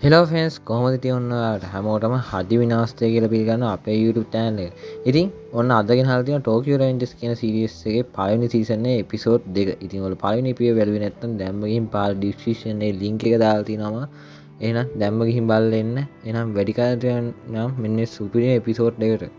Hello fence කොහොමද තියවන්නට හැමෝටම හදි විනාස්තය කියල පිළිගන්න අපේ YouTube චෑනල. ඉතින් ඔන්න අදගෙන හල්තින ටෝකියෝ රේන්ජර්ස් කියන සීරීස් එකේ පළවෙනි සීසන්නේ එපිසෝඩ් 2. ඉතින් ඔයාලා පළවෙනි එපිසෝඩ් බැලුවේ නැත්නම් දැම්ම ගිහින් පාර ඩිස්ක්‍රිප්ෂන් එකේ link එක දාලා තිනවා. එහෙනම් දැම්ම ගිහින් බලලා එන්න. එහෙනම් වැඩි කාලයක් නම් මෙන්න සුපිරි එපිසෝඩ් එකට.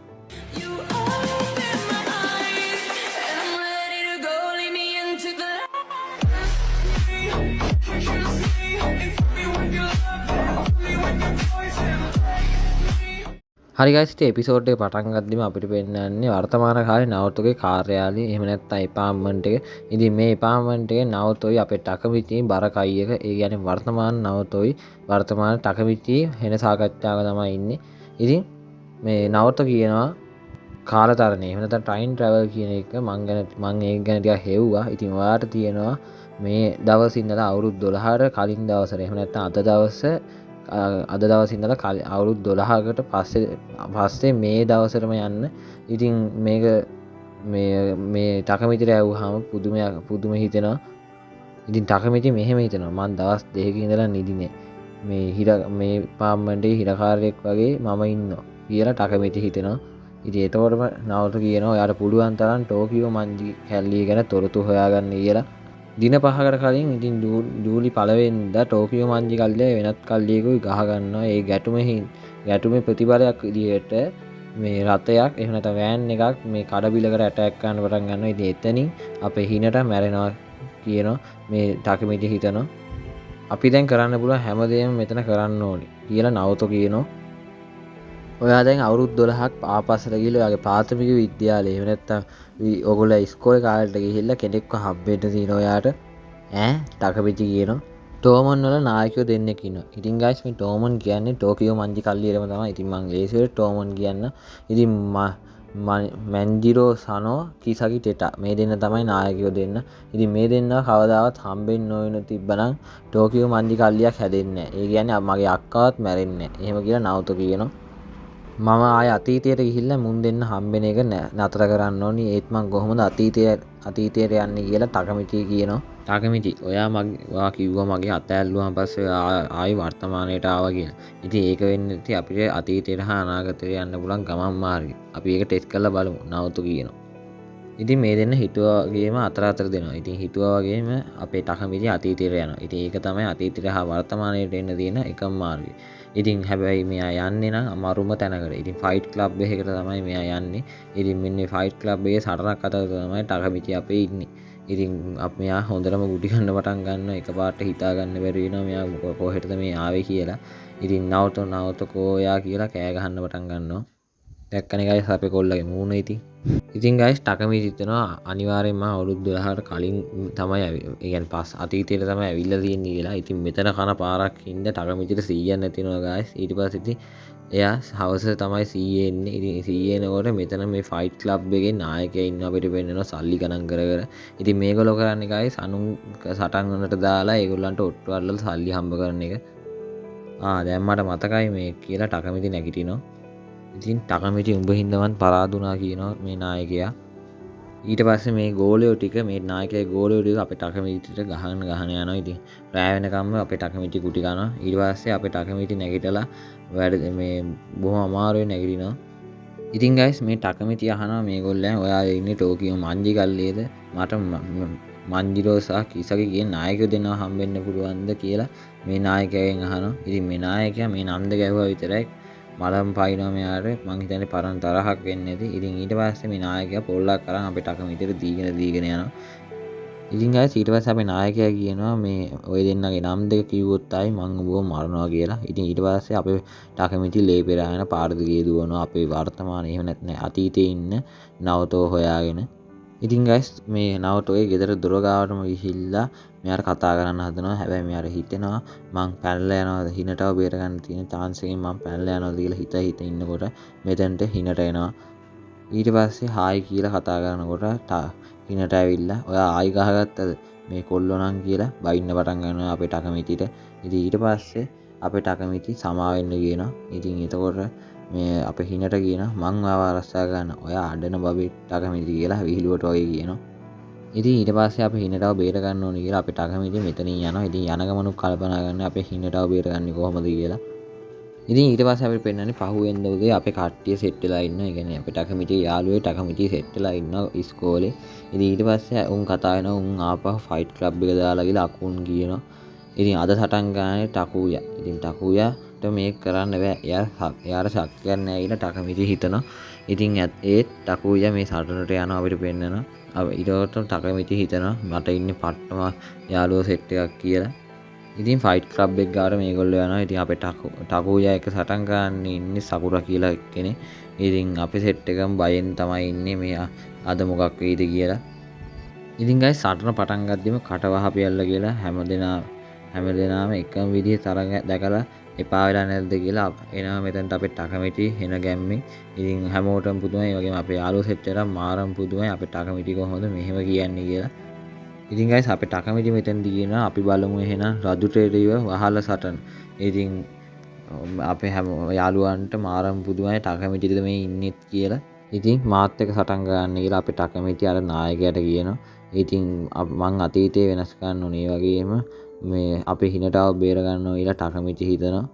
හරි ගයිස් ඉතින් එපිසෝඩ් එක පටන් ගද්දිම අපිට පෙන්නන්නේ වර්තමාන කාලේ නවතෝගේ කාර්යාලය එහෙම නැත්නම් එපාර්ට්මන්ට් එක. ඉතින් මේ එපාර්ට්මන්ට් එකේ නවතෝයි අපේ ටකමිචි බර කයි එක. ඒ කියන්නේ වර්තමාන නවතෝයි වර්තමාන ටකමිචි වෙන සාකච්ඡාවක තමයි ඉන්නේ. ඉතින් මේ නවතෝ කියනවා කාලතරණය එහෙම නැත්නම් ටයිම් ට්‍රැවල් කියන එක මං ඒක ගැන ටිකක් හෙව්වා. ඉතින් ඔයාලට තියෙනවා මේ දවස් ඉඳලා අවුරුදු 12ට කලින් දවසට එහෙම නැත්නම් අද දවස් ඉඳලා අවුරුදු 12කට පස්සේ මේ දවසටම යන්න. ඉතින් මේක මේ ටකමිතිට ඇහුවාම පුදුම හිතෙනවා. ඉතින් ටකමිති මෙහෙම හිතනවා මං දවස් දෙකක ඉඳලා නිදිනේ. මේ පාර්ලිමේන්තුවේ හිරකාරයෙක් වගේ මම ඉන්නවා කියලා ටකමිති හිතෙනවා. ඉතින් එතකොටම නවත කියනවා ඔයාට පුළුවන් තරම් ටෝකියෝ මංජි කැල්ලිය ගැන තොරතුරු හොයාගන්න කියලා. දින 5කට කලින් ඉතින් ජූලි 1 වෙනිදා ටෝකියෝ මංජි කල්ලිය වෙනත් කල්ලියකුයි ගහ ගන්නවා. ඒ ගැටුමේ ප්‍රතිඵලයක් විදිහට මේ රථයක් එහෙම නැත්නම් වෑන් එකක් මේ කඩබිලකට ඇටැක් කරන්න පටන් ගන්නවා. ඉතින් එතනින් අපේ හිනට මැරෙනවා කියනවා මේ ටකමිටි හිතනවා. අපි දැන් කරන්න පුළුවන් හැමදේම මෙතන කරන්න ඕනේ කියලා නවතෝ කියනවා. ඔයා දැන් අවුරුදු 12ක් ආපස්සට ගිහලා ඔයාගේ ප්‍රාථමික විද්‍යාලේ එහෙම නැත්නම් ඔයගොල්ලෝ ඉස්කෝලේ කාලේට ගිහිල්ලා කෙනෙක්ව හම්බෙන්න තියෙනවා ඔයාට ටකමිචි කියනවා. ටෝමන් වල නායකයෝ දෙන්නෙක් ඉන්නවා. ඉතින් ගයිස් මේ ටෝමන් කියන්නේ ටෝකියෝ මංජි කල්ලියරම තමයි. ඉතින් මං ලේසියට ටෝමන් කියන්න. ඉතින් මැන්ජිරෝ සනෝ කිසකි ටෙටා මේ දෙන්න තමයි නායකයෝ දෙන්න. ඉතින් මේ දෙන්න කවදාවත් හම්බෙන්න නොවන තිබ්බනම් ටෝකියෝ මංජි කල්ලියක් හැදෙන්නේ නැහැ. ඒ කියන්නේ මගේ අක්කාවත් මැරෙන්නේ නැහැ. එහෙම කියලා නවතෝ කියනවා. මම ආය අතීතයට ගිහිල්ලා මුන් දෙන්න හම්බෙන එක නතර කරන්න ඕනි. ඒත් මං කොහොමද අතීතයට යන්නේ කියලා ටකමිචි කියනවා. ටකමිචි ඔයා කිව්වා මගේ අත ඇල්ලුවාන් පස්සේ ආයි වර්තමානයට ආවා කියලා. ඉතින් ඒක වෙන්නේ නැති අපිට අතීතයට හා අනාගතයට යන්න පුළුවන් ගමන් මාර්ගය. අපි ඒක ටෙස්ට් කරලා බලමු නවතු කියනවා. ඉතින් මේ දෙන්න හිතුවා වගේම අතර දෙනවා. ඉතින් හිතුවා වගේම අපේ ටකමිචි අතීතයට යනවා. ඉතින් ඒක තමයි අතීතයට හා වර්තමානයට එන්න තියෙන එකම මාර්ගය. ඉතින් හැබැයි මෙයා යන්නේ නම් අමාරුම තැනකට. ඉතින් ෆයිට් ක්ලබ් එකකට තමයි මෙයා යන්නේ. ඉතින් මෙන්න ෆයිට් ක්ලබ් එකේ සටනක් අතර තමයි ටකමිචි අපේ ඉන්නේ. ඉතින් මෙයා හොඳටම ගුටි ගන්න පටන් ගන්නවා. එකපාරට හිතා ගන්න බැරි වෙනවා මෙයා කොහෙටද මේ ආවේ කියලා. ඉතින් නවතෝ කෝයා කියලා කෑ ගහන්න පටන් ගන්නවා. දැක්කනේ ගයිස් අපේ කොල්ලගේ මූණ ඉතින්. ඉතින් ගයිස් ටකමිචි හිතනවා අනිවාර්යෙන්ම අවුරුදු 12කට කලින් තමයි ඒ කියන්නේ අතීතයට තමයි ඇවිල්ලා තියෙන්නේ කියලා. ඉතින් මෙතන කන පාරක් හින්ද ටකමිචිට 100ක් නැතිනවා ගයිස්. ඊට පස්සේ ඉතින් එයා හවස තමයි 100 එන්නේ. ඉතින් 100 එනකොට මෙතන මේ ෆයිට් ක්ලබ් එකේ නායකයා ඉන්නවා අපිට පෙන්නනවා සල්ලි ගණන් කර. ඉතින් මේගොල්ලෝ කරන්නේ ගයිස් අනුන් සටන් වලට දාලා ඒගොල්ලන්ට ඔට්ටු අරලා සල්ලි හම්බ කරන එක. දැන් මට මතකයි මේ කියලා ටකමිචි නැගිටිනවා. ඉතින් ටකමිචි උඹ හින්දවත් පරාදුනා කියනවා මේ නායකයා. ඊට පස්සේ මේ ගෝලයෝ ටික මේ නායකයාගේ ගෝලයෝ ටික අපේ ටකමිචිට ගහන යනවා. ඉතින් රෑ වෙනකම්ම අපේ ටකමිචි කුටි කනවා. ඊට පස්සේ අපේ ටකමිචි නැගිටලා මේ බොහොම අමාරුවෙන් නැගිටිනවා. ඉතින් ගයිස් මේ ටකමිචි අහනවා මේගොල්ලන් ඔයා ඉන්නේ ටෝකියෝ මංජි කල්ලියේද මට මංජිරෝ සහ කිසකි කියන නායකයෝ දෙන්නවා හම්බෙන්න පුළුවන්ද කියලා මේ නායකයාගෙන් අහනවා. ඉතින් මේ නායකයා මේ නන්ද ගැහුවා විතරයි මලම් පයින්නවා මෙයාට. මං හිතන්නේ පරණ තරහක් වෙන්නේ නැති. ඉතින් ඊට පස්සේ මේ නායකයා පොල්ලක් අරන් අපේ ටකමිටිට දීගෙන යනවා. ඉතින් ගයිස් ඊට පස්සේ අපේ නායකයා කියනවා මේ ඔය දෙන්නගේ නම් දෙක කිව්වොත් ආයි මං ඔබව මරනවා කියලා. ඉතින් ඊට පස්සේ අපේ ටකමිටි ලේ පෙරාගෙන පාර දිගේ දුවනවා අපේ වර්තමානයේ එහෙම නැත්නම් අතීතයේ ඉන්න නවතෝ හොයාගෙන. ඉතින් ගයිස් මේ නවතෝගේ ගෙදර දොර ගාවටම ගිහිල්ලා මෙයාට කතා කරන්න හදනවා. හැබැයි මෙයාට හිතෙනවා මං පැනලා යනවාද හිනටව බේර ගන්න තියෙන chance එකෙන් මං පැනලා යනවාද කියලා හිත ඉන්නකොට මෙතනට හිනට එනවා. ඊට පස්සේ හායි කියලා කතා කරනකොට හිනට ඇවිල්ලා ඔයා ආයි ගහගත්තද මේ කොල්ලෝ නම් කියලා බයින්න පටන් ගන්නවා අපේ ටකමිටිට. ඉතින් ඊට පස්සේ අපේ ටකමිටි සමා වෙන්න කියනවා. ඉතින් එතකොට මේ අපේ හිනට කියනවා මං ආව ආරක්ෂා ගන්න ඔයා අඬන බබේ ටකමිටි කියලා විහිළුවට වගේ කියනවා. ඉතින් ඊට පස්සේ අපි හිනටව බේර ගන්න ඕනේ කියලා අපිට අකමැති මෙතනින් යනවා. ඉතින් යන ගමනුත් කල්පනා කරන්නේ අපේ හිනටව බේරගන්නේ කොහොමද කියලා. ඉතින් ඊට පස්සේ අපිට පෙන්වන්නේ පහුවෙන්ද උදේ අපේ කට්ටිය සෙට් වෙලා ඉන්නවා. ඒ කියන්නේ අපේ ටකමිටි යාළුවෝ ටකමිටි සෙට් වෙලා ඉන්නවා ඉස්කෝලේ. ඉතින් ඊට පස්සේ උන් කතා වෙනවා උන් ආපහු ෆයිට් ක්ලබ් එක දාලා ගිහලා අකුන් කියනවා. ඉතින් අද සටන් ගානේ ටකුයා. ඉතින් ටකුයාට මේක කරන්න බෑ. එයාට ශක්තියක් නැහැ කියලා ටකමිටි හිතනවා. ඉතින් ඒත් ටකුයා මේ සටනට යනවා අපිට පෙන්නනවා. ඊට ටකමිටි හිතනවා මට ඉන්නේ පට්ටම යාළුවෝ සෙට් එකක් කියලා. ඉතින් ෆයිට් ක්ලබ් එක ගාවට මේගොල්ලෝ යනවා. ඉතින් අපේ ටකුයා එක සටන් ගන්න ඉන්නේ සකුරා කියලා කෙනෙක්. ඉතින් අපේ සෙට් එකම බයෙන් තමයි ඉන්නේ මේ අද මොකක් වෙයිද කියලා. ඉතින් ගයිස් සටන පටන් ගද්දිම කටවහපියල්ල කියලා හැමදෙනාම එකම විදිහේ තරඟ දැකලා එපා වෙලා නැද්ද කියලා එනවා මෙතනට අපේ ටකමිටි එන ගැම්මේ. ඉතින් හැමෝටම පුදුමයි. ඒ වගේම අපේ යාළුවෝ සෙට් එකට මාරම් පුදුමයි අපේ ටකමිටි කොහොමද මෙහෙම කියන්නේ කියලා. ඉතින් ගයිස් අපේ ටකමිටි මෙතනදී කියනවා අපි බලමු එහෙනම් රජුට එළිව වහල සටන. ඉතින් අපේ හැම යාළුවන්ට මාරම් පුදුමයි ටකමිටිද මේ ඉන්නෙත් කියලා. ඉතින් මාත් එක්ක සටන් ගන්න කියලා අපේ ටකමිටි අර නායකයාට කියනවා. ඉතින් මං අතීතේ වෙනස් කරන්න ඕනේ. ඒ වගේම මේ අපේ හිනටව බේර ගන්නවා කියලා ටකමිටි හිතනවා.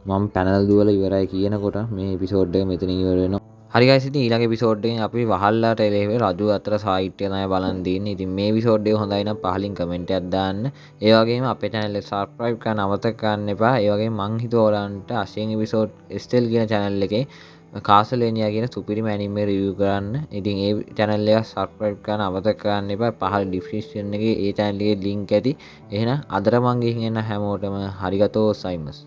මම පැනල් දුවලා ඉවරයි කියනකොට මේ එපිසෝඩ් එක මෙතන ඉවර වෙනවා. හරි ගයිස් ඉතින් ඊළඟ එපිසෝඩ් එකෙන් අපි වහල්ලාට එළෙවේ රජු අතර සාහිත්‍ය තමයි බලන් දින්නේ. ඉතින් මේ එපිසෝඩ් එක හොඳයි නම් පහලින් කමෙන්ට් එකක් දාන්න. ඒ වගේම අපේ channel එක subscribe කරන්න අමතක කරන්න එපා. ඒ වගේම මං හිතුවා ඔයාලන්ට අසියන් එපිසෝඩ් ස්ටෙල් කියන channel එකේ කාසලේනියා කියන සුපිරිම ඇනිමේ රිවිව් කරන්න. ඉතින් ඒ channel එක subscribe කරන්න අමතක කරන්න එපා. පහළ description එකේ ඒ channel එකේ link ඇති. එහෙනම් අදට මං ගිහින් එන්න හැමෝටම හරිගතෝ සයිමස්.